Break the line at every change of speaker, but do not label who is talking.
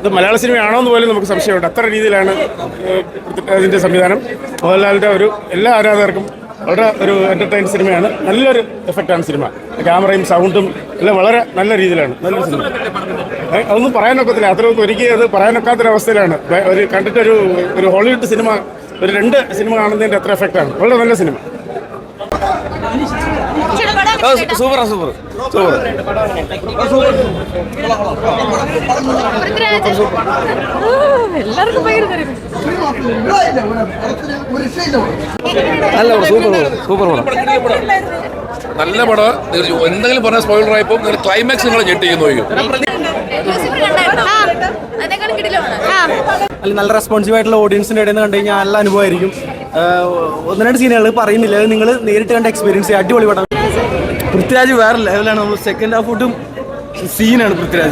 ഇത് മലയാള സിനിമയാണോ എന്ന് പോലും നമുക്ക് സംശയമുണ്ട്. അത്ര രീതിയിലാണ് ഇതിൻ്റെ സംവിധാനം. മോഹൻലാലിൻ്റെ എല്ലാ ആരാധകർക്കും വളരെ ഒരു എൻ്റർടൈൻ സിനിമയാണ്. നല്ലൊരു എഫക്റ്റാണ് സിനിമ. ക്യാമറയും സൗണ്ടും എല്ലാം വളരെ നല്ല രീതിയിലാണ്. നല്ലൊരു സിനിമ. അതൊന്നും പറയാനൊക്കത്തില്ല. അത്രയൊന്നും ഒരിക്കലും അത് പറയാനൊക്കാത്തൊരവസ്ഥയിലാണ്. ഒരു ഹോളിവുഡ് സിനിമ, ഒരു 2 സിനിമ കാണുന്നതിൻ്റെ അത്ര എഫക്റ്റാണ്. വളരെ നല്ല സിനിമ. സൂപ്പർ
എല്ലാവർക്കും
നല്ല പടം. എന്തെങ്കിലും പറഞ്ഞ സ്പോയിലർ ആയപ്പോൾ ക്ലൈമാക്സ് നിങ്ങൾ ഞെട്ടിക്കുന്നു.
നല്ല റെസ്പോൺസീവ് ആയിട്ടുള്ള ഓഡിയൻസിന്റെ ഇടയിൽ നിന്ന് കണ്ടു കഴിഞ്ഞാൽ നല്ല അനുഭവമായിരിക്കും. 1-2 സീനുകൾ പറയുന്നില്ല, അത് നിങ്ങൾ നേരിട്ട് കണ്ട എക്സ്പീരിയൻസ്. അടിപൊളി പടം. പൃഥ്വിരാജ് വേറെ ലെവലാണ്. നമ്മൾ സെക്കൻഡ് ഹാഫ് ഫുട്ടും സീനാണ് പൃഥ്വിരാജ്.